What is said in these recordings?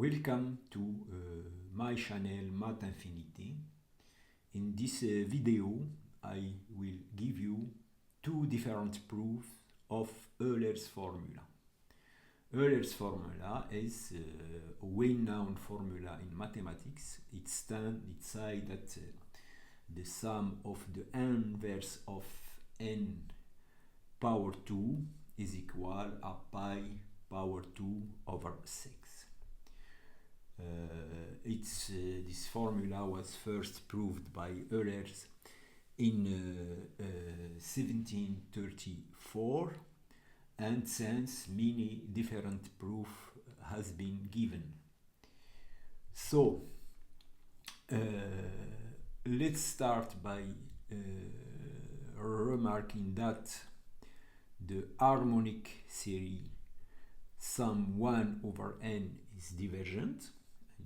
Welcome to my channel Math Infinity. In this video I will give you two different proofs of Euler's formula. Euler's formula is a well-known formula in mathematics. It says that the sum of the inverse of n power 2 is equal to pi power 2 over 6. This formula was first proved by Euler in 1734, and since many different proof has been given. So let's start by remarking that the harmonic series sum 1 over n is divergent.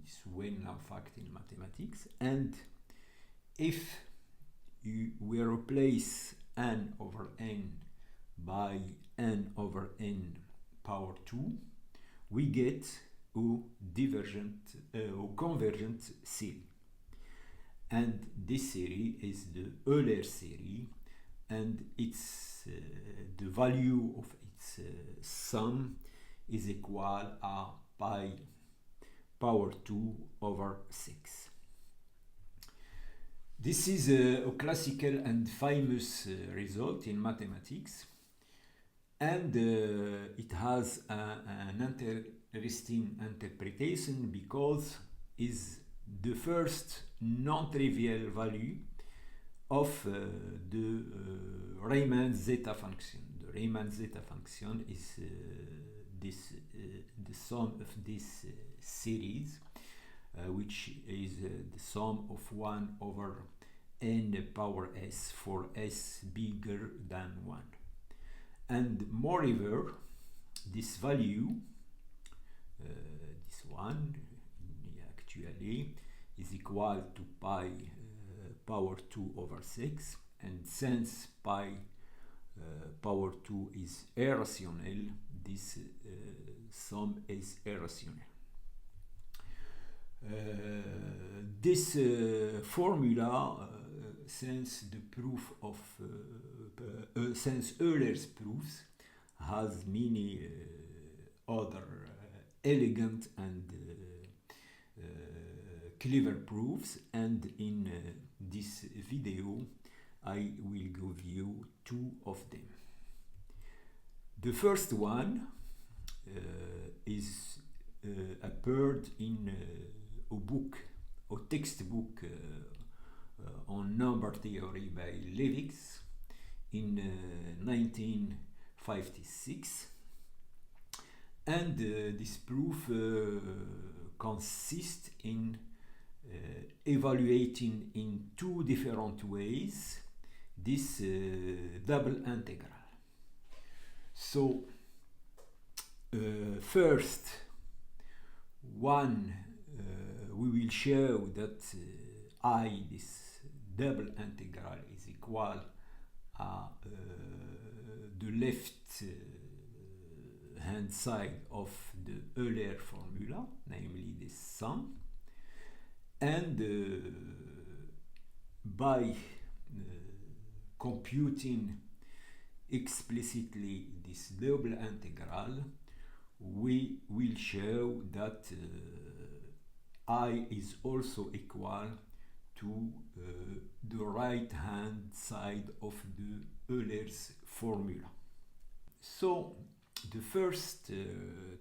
It's a well-known fact in mathematics, and if we replace n over n by n over n power 2, we get a convergent series, and this series is the Euler series, and its the value of its sum is equal to pi power 2 over 6. This is a classical and famous result in mathematics, and it has an interesting interpretation because it's the first non-trivial value of the Riemann zeta function. The Riemann zeta function is the sum of this series, which is the sum of 1 over n power s for s bigger than 1. And moreover, this value, this one, actually, is equal to pi power 2 over 6, and since pi power 2 is irrational, this sum is irrational. This formula, since the proof of since Euler's proofs, has many other elegant and clever proofs, and in this video I will give you two of them. The first one is appeared in a book, a textbook on number theory by Lewis in 1956, and this proof consists in evaluating in two different ways this double integral. So first one, we will show that this double integral is equal to the left hand side of the Euler formula, namely this sum, and by computing explicitly this double integral, we will show that I is also equal to the right hand side of the Euler's formula. So the first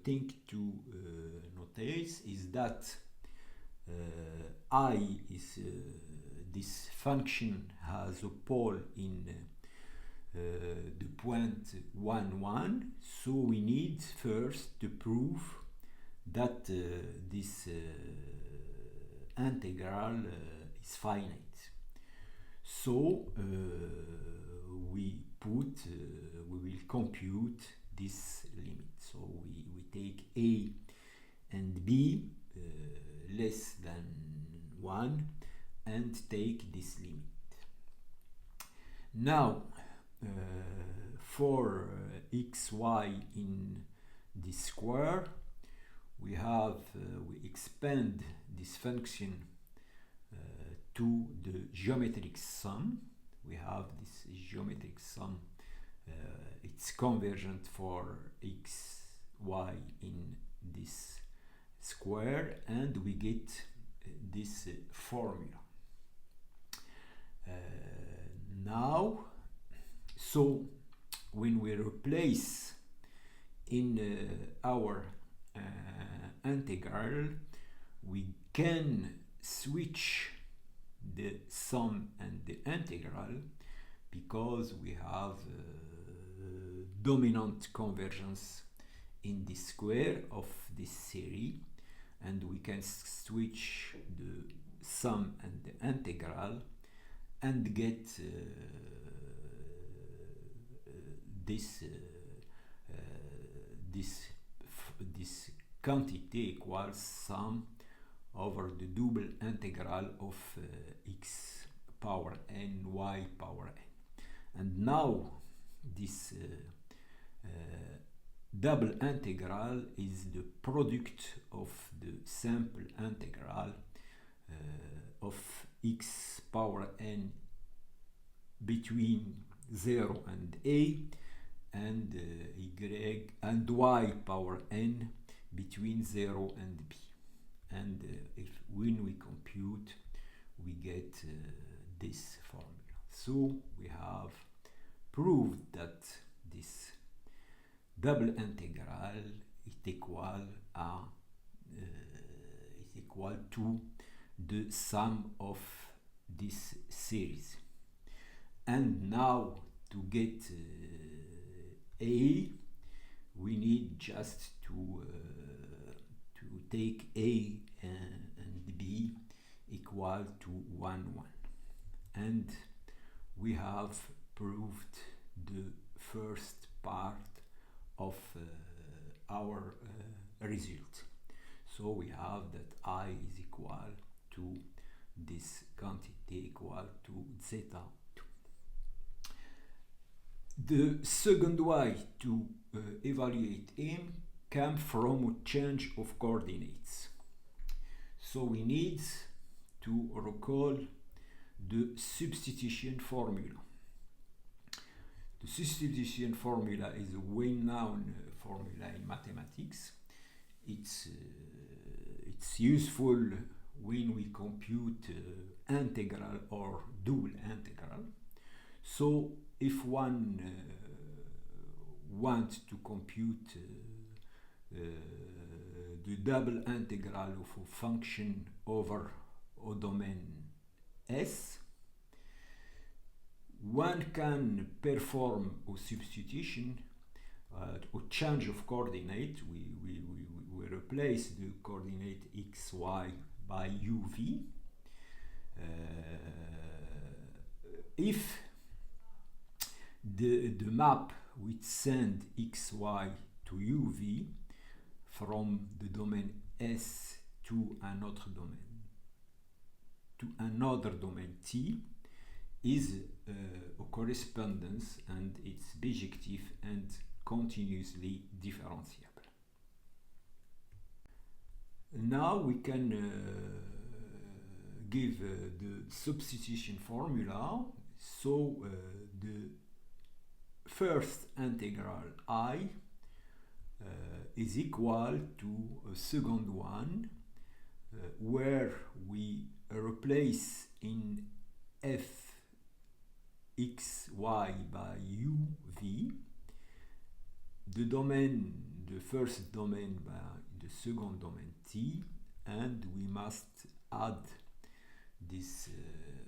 thing to notice is that I is this function has a pole in the point 1, 1, so we need first to prove that this integral is finite. So we will compute this limit. So we take a and b less than 1 and take this limit. Now for xy in this square, we have we expand this function to the geometric sum. We have this geometric sum. It's convergent for x, y in this square, and we get this formula. Now, so when we replace in our integral, we can switch the sum and the integral because we have dominant convergence in the square of this series, and we can switch the sum and the integral and get this quantity equals sum over the double integral of x power n, y power n. And now this double integral is the product of the simple integral of x power n between 0 and a, and y and y power n between 0 and b. And when we compute, we get this formula. So we have proved that this double integral is equal to the sum of this series. And now to get a, we need just to take a and b equal to 1, 1. And we have proved the first part of our result. So we have that I is equal to this quantity equal to zeta 2. The second way to evaluate m come from a change of coordinates. So we need to recall the substitution formula. The substitution formula is a well-known formula in mathematics. It's useful when we compute integral or double integral. So if one wants to compute the double integral of a function over a domain S, one can perform a substitution, a change of coordinate. We replace the coordinate x, y by uv. If the map which send x, y to uv from the domain S to another domain T is a correspondence, and it's bijective and continuously differentiable. Now we can give the substitution formula. So the first integral I is equal to a second one where we replace in f x y by uv the domain, the first domain by the second domain t, and we must add this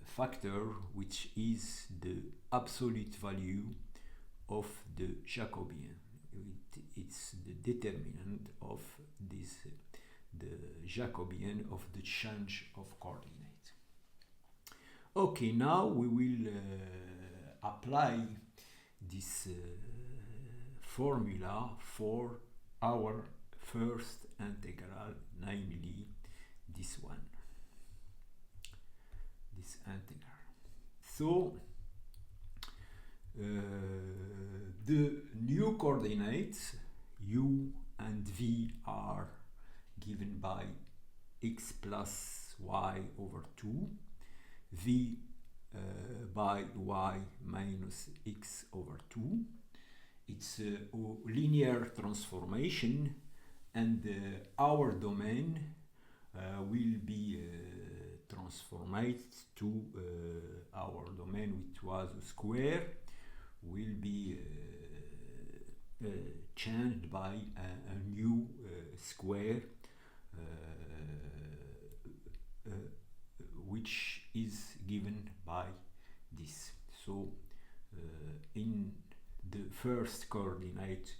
factor which is the absolute value of the Jacobian. It's the determinant of this, the Jacobian of the change of coordinate. Okay, now we will apply this formula for our first integral, namely this one, this integral. So the new coordinates u and v are given by x plus y over 2, v by y minus x over 2. It's a linear transformation, and our domain will be transformed to our domain, which was a square, will be changed by a new square, which is given by this. So in the first coordinate,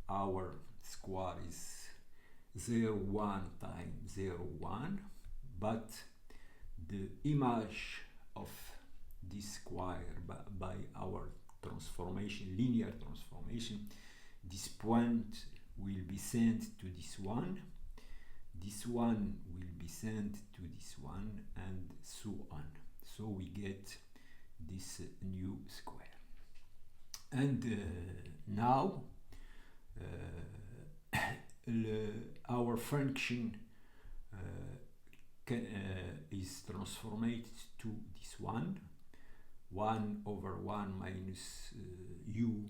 our square is 0, 1 times 0, 1, but the image of this square by our transformation, linear transformation, this point will be sent to this one will be sent to this one, and so on. So we get this new square. And now our function is transformed to this one over 1 minus u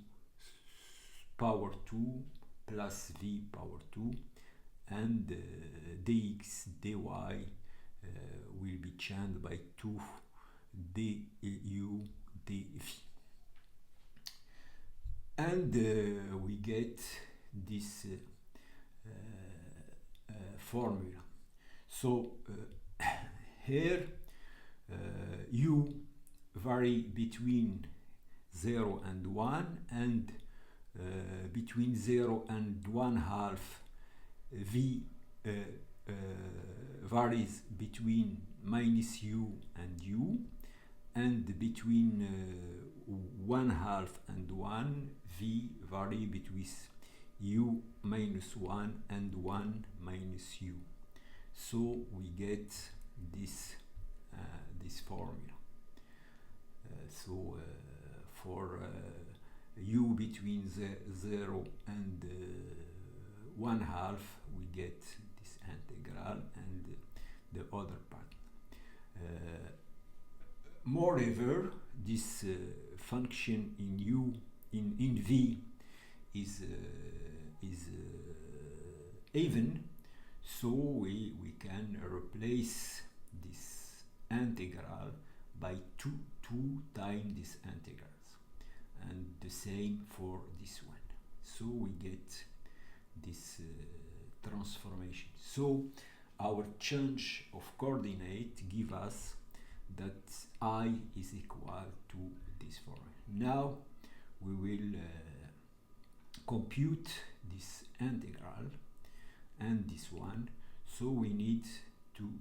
power 2 plus v power 2, and dx dy will be changed by 2 du dv. And we get this formula. So here u vary between 0 and 1, and between 0 and 1/2 v varies between minus u and u, and between 1/2 and 1 v vary between u minus 1 and 1 minus u. So we get this formula. For u between 0 and 1/2, we get this integral, and the other part. Moreover, this function in u in v is even, so we can replace this integral by 2 times this integrals, and the same for this one. So we get this transformation. So our change of coordinate give us that I is equal to this formula. Now we will compute this integral and this one. So we need to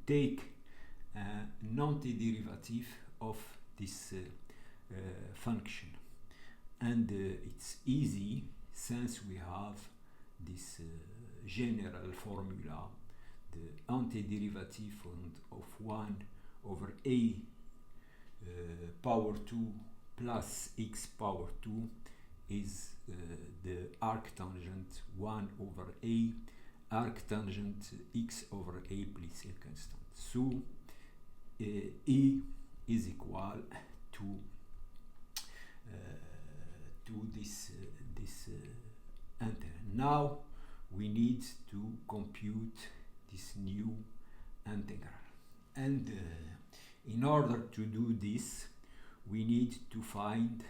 take an antiderivative of this function, and it's easy since we have this general formula. The antiderivative of 1 over a power 2 plus x power 2 is the arctangent 1 over a arctangent x over a plus a constant. So e is equal to this integral. Now we need to compute this new integral, and in order to do this, we need to find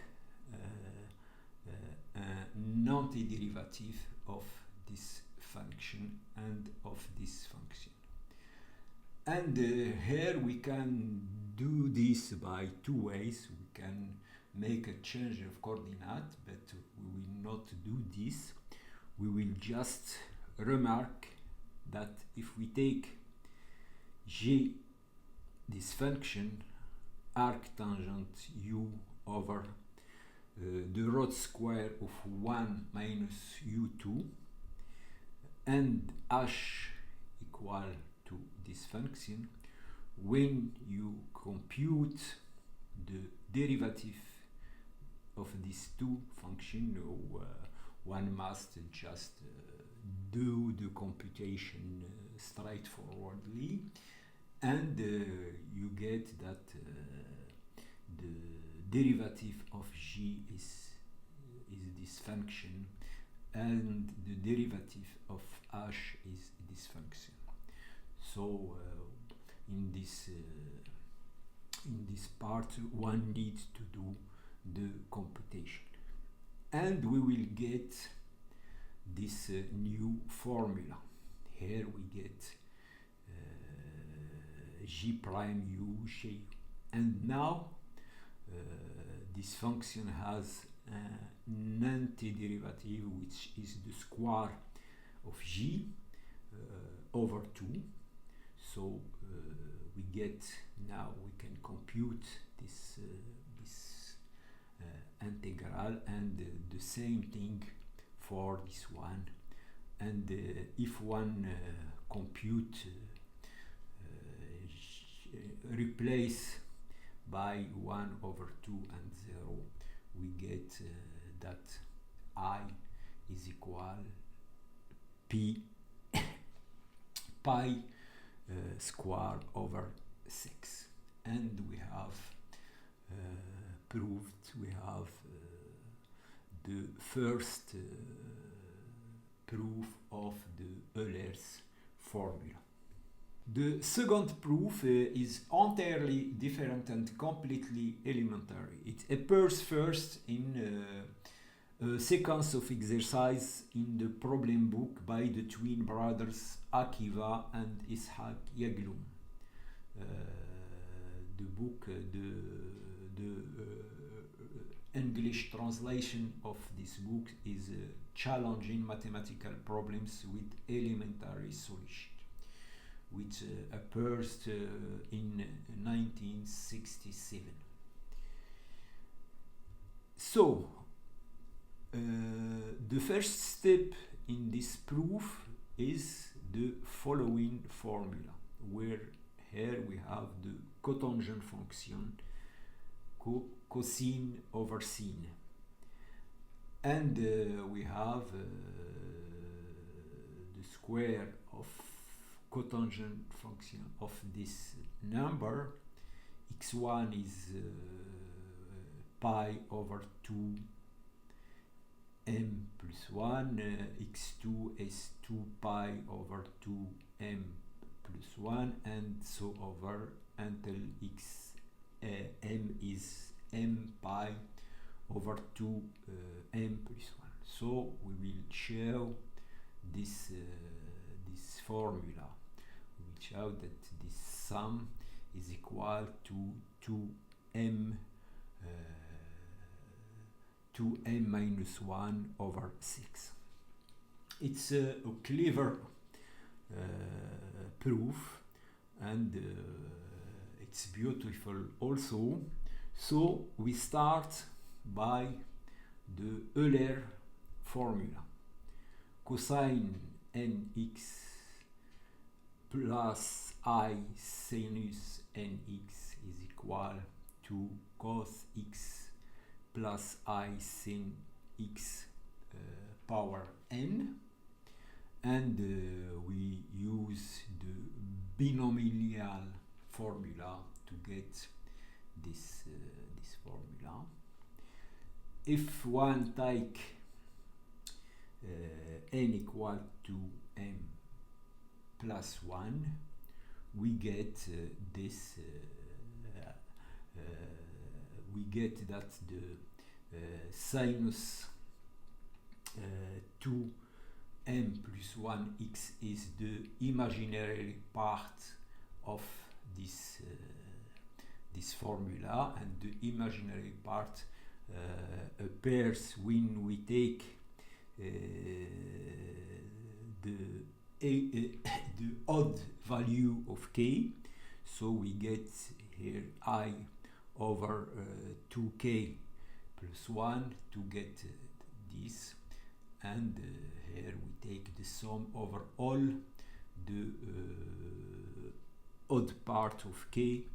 an antiderivative of this function and of this function. And here we can do this by 2 ways. We can make a change of coordinate, but we will not do this. We will just remark that if we take g, this function, arctangent u over the root square of 1 minus u2, and h equal to this function, when you compute the derivative of these two functions, one must just do the computation straightforwardly, and you get that the derivative of g is this function, and the derivative of h is this function. So in this part one needs to do the computation, and we will get this new formula. Here we get g prime u g, and now this function has an antiderivative, which is the square of g over 2. So we get, now we can compute this integral, and the same thing for this one. And if one compute replace by 1 over 2 and 0, we get that I is equal pi square over 6. And we have proved, we have the first proof of the Euler's formula. The second proof is entirely different and completely elementary. It appears first in a sequence of exercise in the problem book by the twin brothers Akiva and Ishaq Yaglum. The book, the English translation of this book is Challenging Mathematical Problems with Elementary Solution, which appears in 1967. So, the first step in this proof is the following formula, where here we have the cotangent function cosine over sine, and we have the square of cotangent function of this number. X1 is pi over 2 m plus 1, x2 is 2 pi over 2 m plus 1, and so over until m is m pi over 2 m plus 1. So we will show this formula. We will show that this sum is equal to 2m minus 1 over 6. It's a clever proof, and it's beautiful also. So we start by the Euler formula. Cosine nx plus I sinus nx is equal to cos x plus I sin x power n, and we use the binomial formula to get this formula. If one take n equal to m plus 1, we get this. We get that the sinus 2m plus 1x is the imaginary part of this formula, and the imaginary part appears when we take the odd value of k. So we get here I over 2k plus 1 to get this, and here we take the sum over all the odd part of k,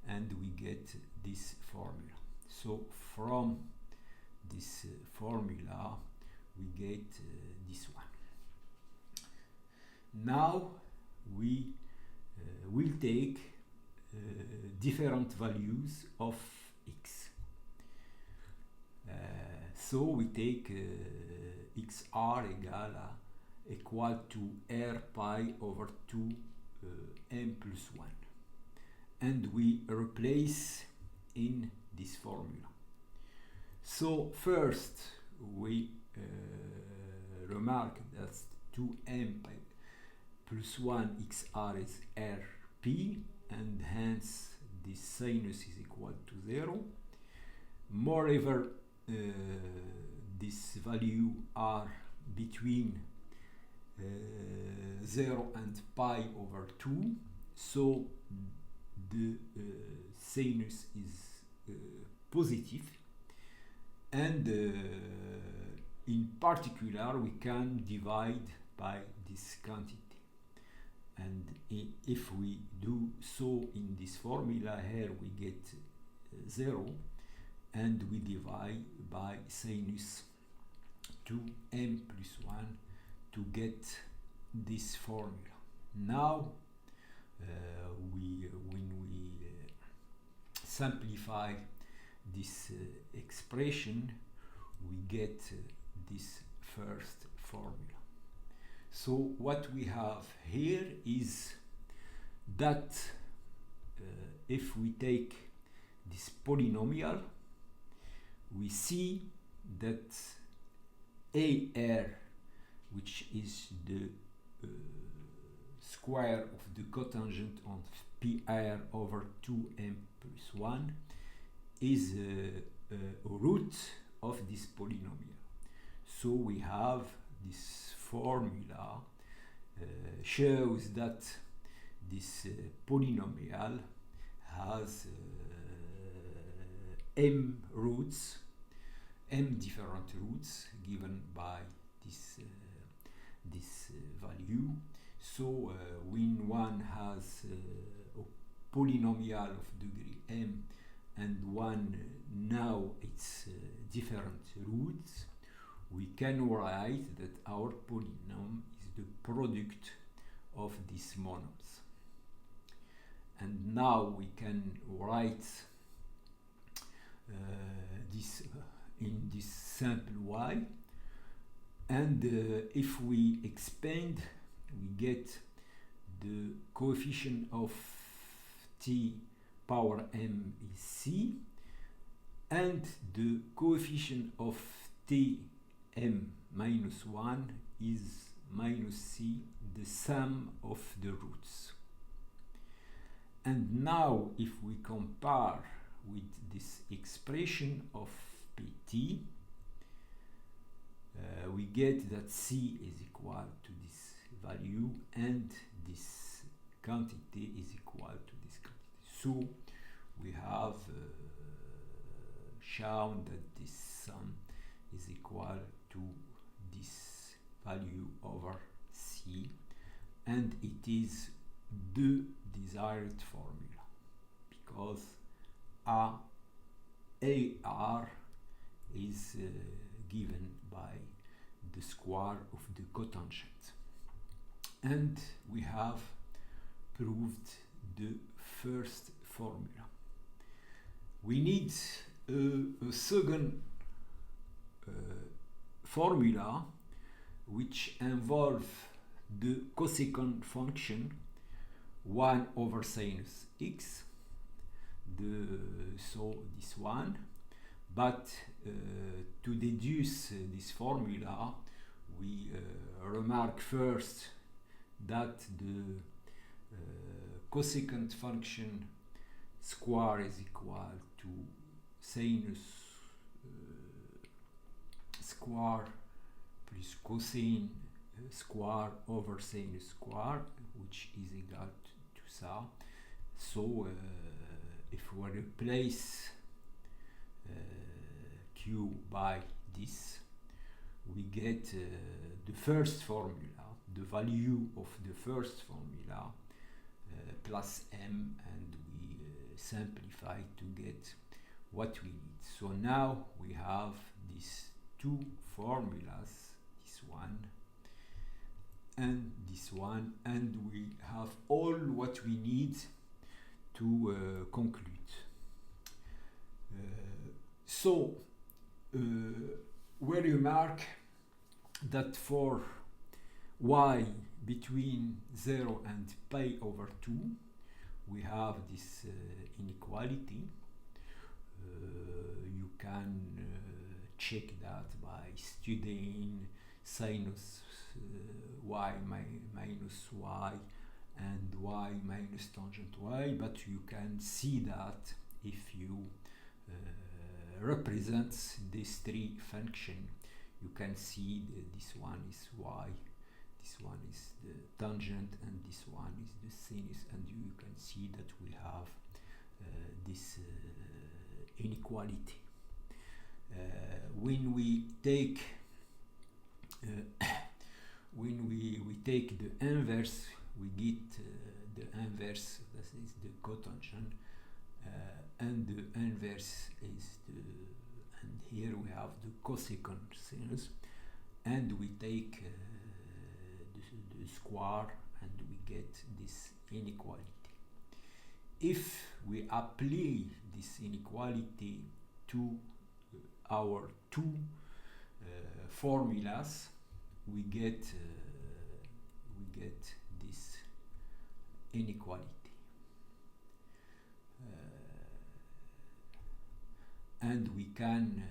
and we get this formula. So from this formula we get this one. Now we will take different values of x. So we take xr equal to r pi over 2 m plus 1, and we replace in this formula. So first we remark that 2m plus 1 xr is rp, and hence this sinus is equal to 0. Moreover, this value are between 0 and pi over 2, so the sinus is positive, and in particular we can divide by this quantity, and if we do so in this formula here we get 0, and we divide by sinus 2m plus 1 to get this formula. Now when we simplify this expression, we get this first formula. So what we have here is that if we take this polynomial, we see that AR, which is the square of the cotangent of PR over 2m plus 1, is a root of this polynomial. So we have this formula shows that this polynomial has m roots, m different roots given by this value. So when one has a polynomial of degree m and one now its different roots, we can write that our polynomial is the product of these monoms. And now we can write this in this simple way, and if we expand, we get the coefficient of t power m is c, and the coefficient of t m minus 1 is minus c, the sum of the roots. And now if we compare with this expression of pt, we get that c is equal to this value and this quantity is equal to this quantity. So we have shown that this sum is equal to this value over c, and it is the desired formula because AR is given by the square of the cotangent. And we have proved the first formula. We need a second formula which involves the cosecant function 1 over sinus x, so this one, but to deduce this formula we remark first that the cosecant function square is equal to sinus square plus cosine square over sinus square, which is equal to ça. So if we replace q by this, we get the first formula, the value of the first formula plus m, and we simplify to get what we need. So now we have these two formulas, this one and this one, and we have all what we need to conclude. So we remark that for y between 0 and pi over 2 we have this inequality. You can check that by studying sinus y minus y and y minus tangent y, but you can see that if you represent these three functions, you can see this one is y, this one is the tangent, and this one is the sinus, and you can see that we have this inequality. When we take we take the inverse, we get the inverse, that is the cotangent, and the inverse is the, and here we have the cosecant sinus, and we take the square, and we get this inequality. If we apply this inequality to our two formulas, we get this inequality. And we can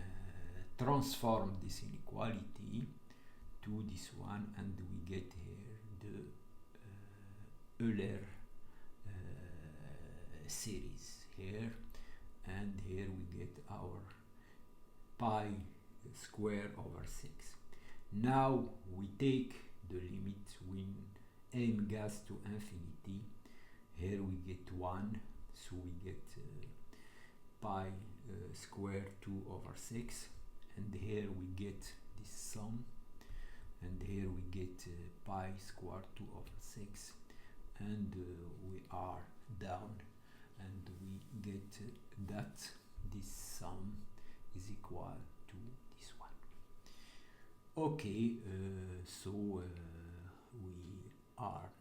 transform this inequality to this one, and we get here the Euler series here, and here we get our pi square over 6. Now we take the limit when m goes to infinity. Here we get 1, so we get pi square 2 over 6, and here we get this sum, and here we get pi square 2 over 6, and we are down, and we get that this sum is equal to this one. Okay, so we are